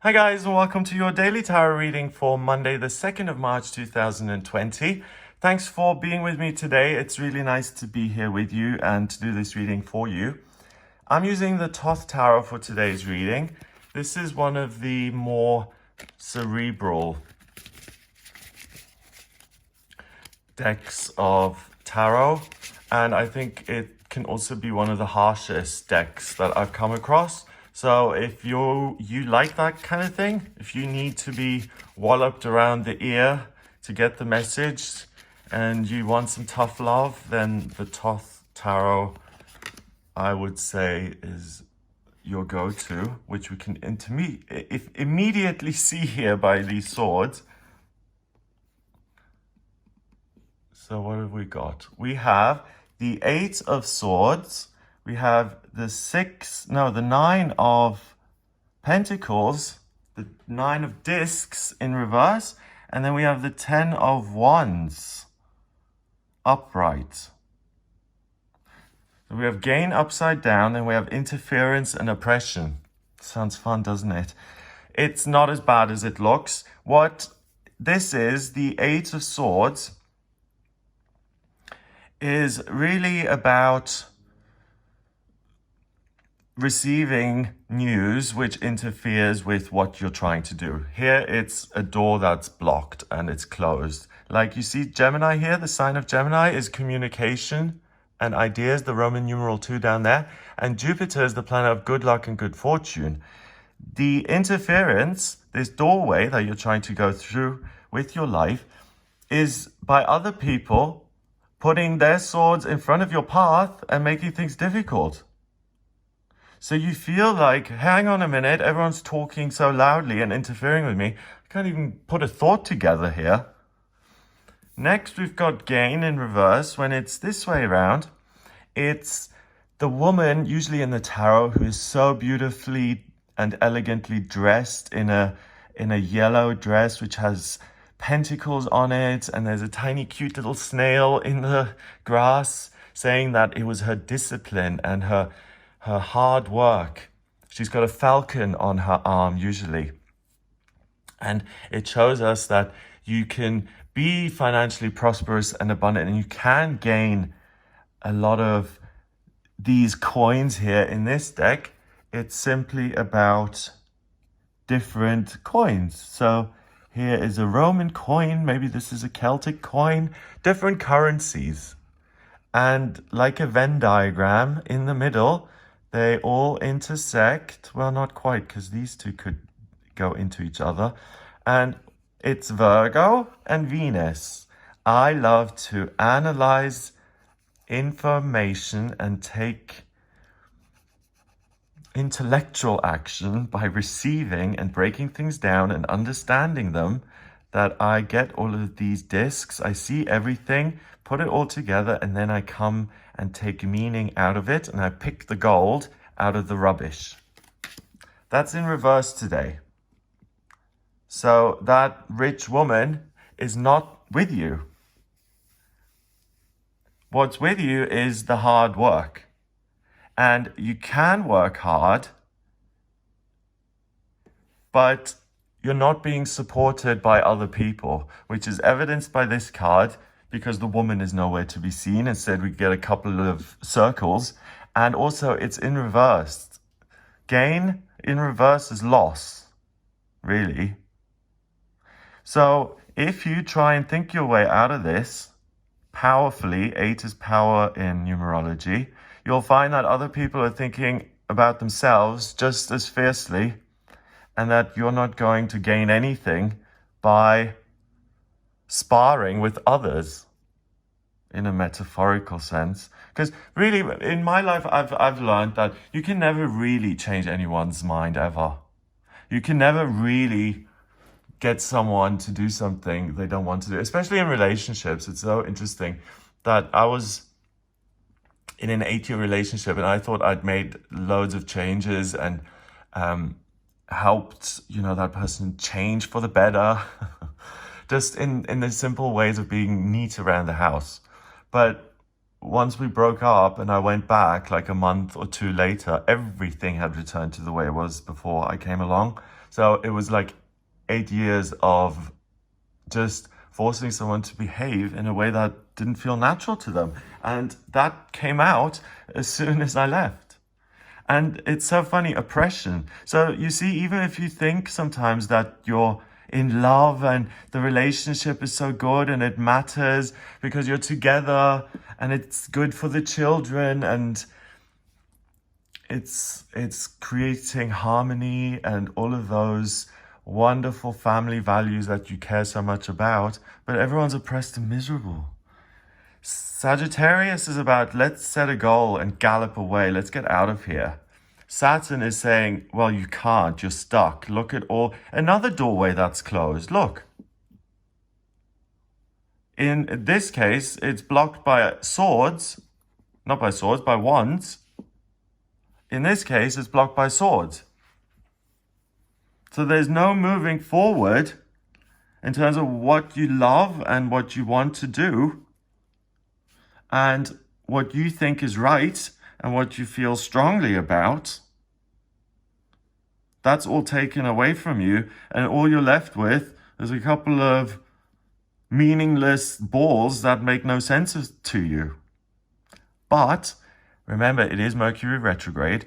Hi guys, and welcome to your daily tarot reading for Monday, the 2nd of March 2020. Thanks for being with me today. It's really nice to be here with you and to do this reading for you. I'm using the Thoth Tarot for today's reading. This is one of the more cerebral decks of tarot, and I think it can also be one of the harshest decks that I've come across. So if you like that kind of thing, if you need to be walloped around the ear to get the message and you want some tough love, then the Thoth Tarot, I would say, is your go-to, which we can immediately see here by these swords. So what have we got? We have the Eight of Swords. We have the Nine of Pentacles, the Nine of Discs in reverse, and then we have the 10 of Wands upright. So we have gain upside down, and we have interference and oppression. Sounds fun, doesn't it? It's not as bad as it looks. What this is, the Eight of Swords, is really about receiving news which interferes with what you're trying to do. Here it's a door that's blocked and it's closed. Like you see Gemini here, the sign of Gemini is communication and ideas, the Roman numeral 2 down there. And Jupiter is the planet of good luck and good fortune. The interference, this doorway that you're trying to go through with your life, is by other people putting their swords in front of your path and making things difficult. So you feel like, hang on a minute, everyone's talking so loudly and interfering with me. I can't even put a thought together here. Next, we've got gain in reverse. When it's this way around, it's the woman, usually in the tarot, who is so beautifully and elegantly dressed in a yellow dress, which has pentacles on it. And there's a tiny, cute little snail in the grass saying that it was her discipline and her hard work. She's got a falcon on her arm usually. And it shows us that you can be financially prosperous and abundant, and you can gain a lot of these coins here in this deck. It's simply about different coins. So here is a Roman coin, maybe this is a Celtic coin, different currencies. And like a Venn diagram in the middle, they all intersect. Well, not quite, because these two could go into each other. And it's Virgo and Venus. I love to analyze information and take intellectual action by receiving and breaking things down and understanding them, that I get all of these discs, I see everything, put it all together, and then I come and take meaning out of it, and I pick the gold out of the rubbish. That's in reverse today. So that rich woman is not with you. What's with you is the hard work. And you can work hard, but you're not being supported by other people, which is evidenced by this card, because the woman is nowhere to be seen. Instead, we get a couple of circles, and also it's in reverse. Gain in reverse is loss, really. So if you try and think your way out of this powerfully, 8 is power in numerology, you'll find that other people are thinking about themselves just as fiercely, and that you're not going to gain anything by sparring with others in a metaphorical sense. Because really, in my life, I've learned that you can never really change anyone's mind ever. You can never really get someone to do something they don't want to do, especially in relationships. It's so interesting that I was in an 8-year relationship and I thought I'd made loads of changes and helped, that person change for the better, just in the simple ways of being neat around the house. But once we broke up and I went back like a month or two later, everything had returned to the way it was before I came along. So it was like 8 years of just forcing someone to behave in a way that didn't feel natural to them. And that came out as soon as I left. And it's so funny, oppression. So you see, even if you think sometimes that you're in love and the relationship is so good and it matters because you're together and it's good for the children and it's creating harmony and all of those wonderful family values that you care so much about, but everyone's oppressed and miserable. Sagittarius is about let's set a goal and gallop away. Let's get out of here. Saturn is saying, well, you can't. You're stuck. Look at another doorway that's closed. Look. In this case, it's blocked by swords. Not by swords, by wands. In this case, it's blocked by swords. So there's no moving forward in terms of what you love and what you want to do and what you think is right and what you feel strongly about. That's all taken away from you, and all you're left with is a couple of meaningless balls that make no sense to you. But remember, it is Mercury retrograde,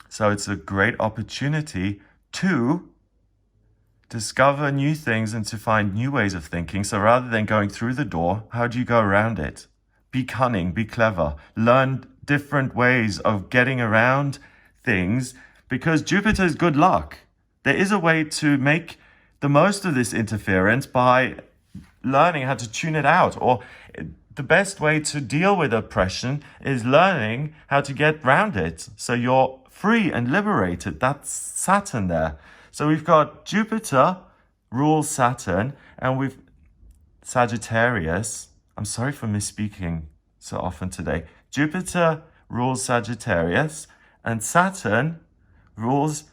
so it's a great opportunity to discover new things and to find new ways of thinking. So rather than going through the door, how do you go around it? Be cunning, be clever, learn different ways of getting around things, because Jupiter is good luck. There is a way to make the most of this interference by learning how to tune it out. Or the best way to deal with oppression is learning how to get around it. So you're free and liberated. That's Saturn there. So we've got Jupiter rules Saturn, and we've Sagittarius. I'm sorry for misspeaking so often today. Jupiter rules Sagittarius, and Saturn rules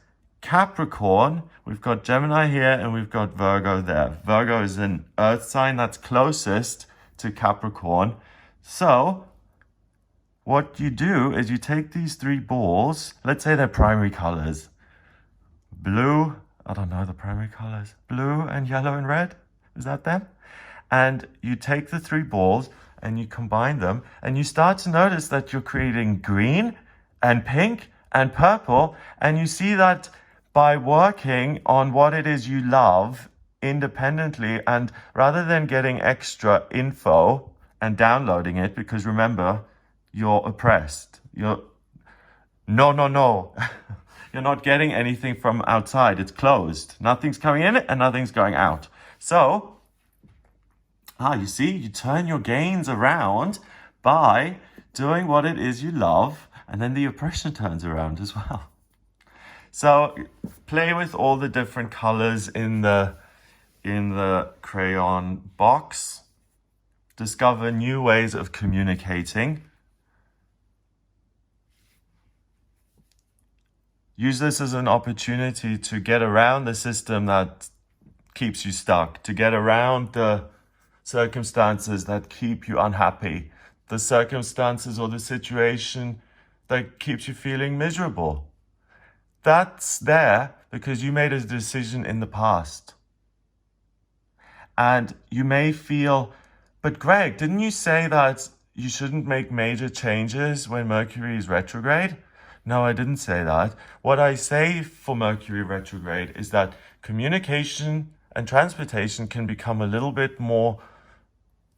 Capricorn. We've got Gemini here, and we've got Virgo there. Virgo is an earth sign that's closest to Capricorn. So what you do is you take these three balls, let's say they're primary colors. Blue, I don't know the primary colors. Blue and yellow and red, is that them? And you take the three balls and you combine them, and you start to notice that you're creating green and pink and purple. And you see that by working on what it is you love independently, and rather than getting extra info and downloading it, because remember, you're oppressed. No. You're not getting anything from outside. It's closed. Nothing's coming in and nothing's going out. So, you see, you turn your gains around by doing what it is you love, and then the oppression turns around as well. So, play with all the different colors in the crayon box. Discover new ways of communicating. Use this as an opportunity to get around the system that keeps you stuck, to get around the circumstances that keep you unhappy, the circumstances or the situation that keeps you feeling miserable. That's there because you made a decision in the past. And you may feel, but Greg, didn't you say that you shouldn't make major changes when Mercury is retrograde? No, I didn't say that. What I say for Mercury retrograde is that communication and transportation can become a little bit more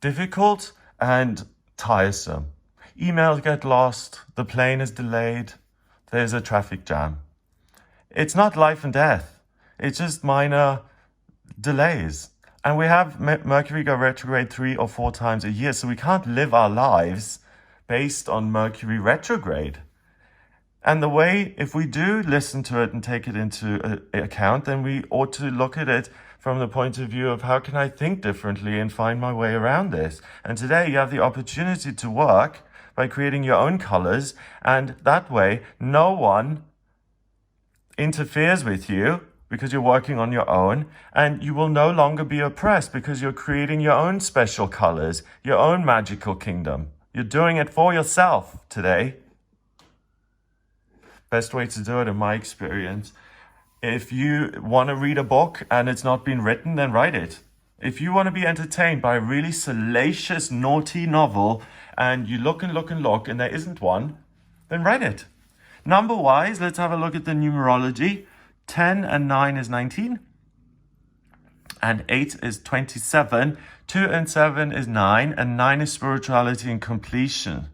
difficult and tiresome. Emails get lost, the plane is delayed, there's a traffic jam. It's not life and death. It's just minor delays. And we have Mercury go retrograde 3 or 4 times a year, so we can't live our lives based on Mercury retrograde. And the way, if we do listen to it and take it into account, then we ought to look at it from the point of view of how can I think differently and find my way around this. And today you have the opportunity to work by creating your own colors, and that way no one interferes with you because you're working on your own, and you will no longer be oppressed because you're creating your own special colors, your own magical kingdom. You're doing it for yourself today. Best way to do it in my experience. If you want to read a book and it's not been written, then write it. If you want to be entertained by a really salacious, naughty novel and you look and look and look and there isn't one, then write it. Number-wise, let's have a look at the numerology. 10 and 9 is 19. And 8 is 27. 2 and 7 is 9. And 9 is spirituality and completion.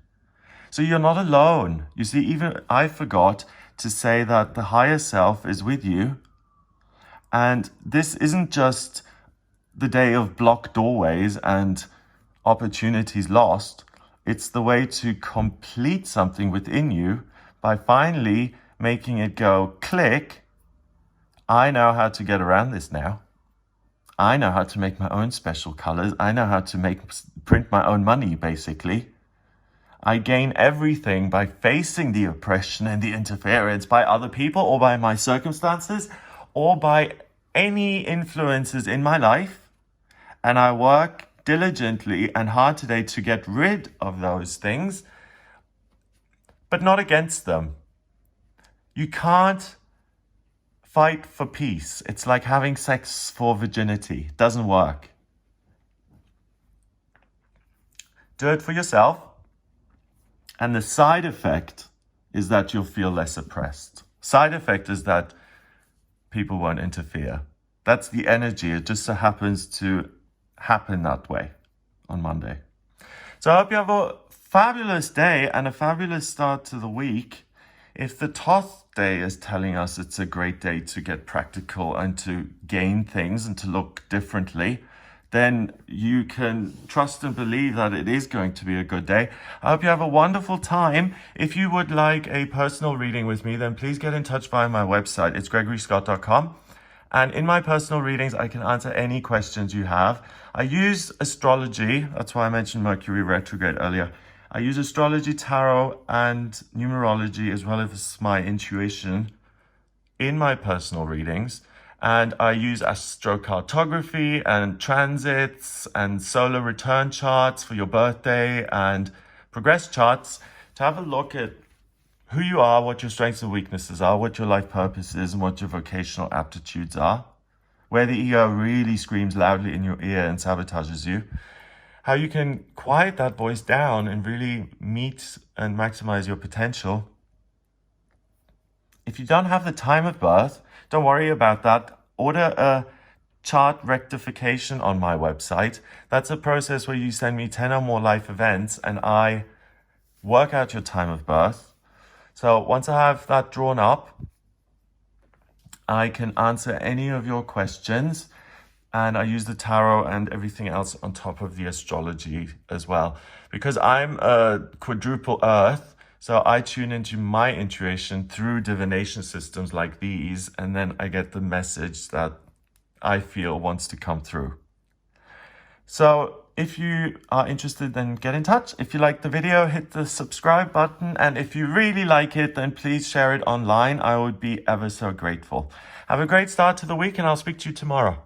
So you're not alone. You see, even I forgot to say that the higher self is with you. And this isn't just the day of blocked doorways and opportunities lost. It's the way to complete something within you by finally making it go click. I know how to get around this now. I know how to make my own special colors. I know how to print my own money, basically. I gain everything by facing the oppression and the interference by other people or by my circumstances or by any influences in my life. And I work diligently and hard today to get rid of those things, but not against them. You can't fight for peace. It's like having sex for virginity. It doesn't work. Do it for yourself. And the side effect is that you'll feel less oppressed. Side effect is that people won't interfere. That's the energy. It just so happens to happen that way on Monday. So I hope you have a fabulous day and a fabulous start to the week. If the Thoth day is telling us it's a great day to get practical and to gain things and to look differently, then you can trust and believe that it is going to be a good day. I hope you have a wonderful time. If you would like a personal reading with me, then please get in touch via my website. It's gregoryscott.com. And in my personal readings, I can answer any questions you have. I use astrology. That's why I mentioned Mercury retrograde earlier. I use astrology, tarot, and numerology, as well as my intuition in my personal readings. And I use astrocartography and transits and solar return charts for your birthday and progress charts to have a look at who you are, what your strengths and weaknesses are, what your life purpose is, and what your vocational aptitudes are. Where the ego really screams loudly in your ear and sabotages you. How you can quiet that voice down and really meet and maximize your potential. If you don't have the time of birth, don't worry about that. Order a chart rectification on my website. That's a process where you send me 10 or more life events and I work out your time of birth. So once I have that drawn up, I can answer any of your questions. And I use the tarot and everything else on top of the astrology as well. Because I'm a quadruple earth, so I tune into my intuition through divination systems like these, and then I get the message that I feel wants to come through. So if you are interested, then get in touch. If you like the video, hit the subscribe button. And if you really like it, then please share it online. I would be ever so grateful. Have a great start to the week, and I'll speak to you tomorrow.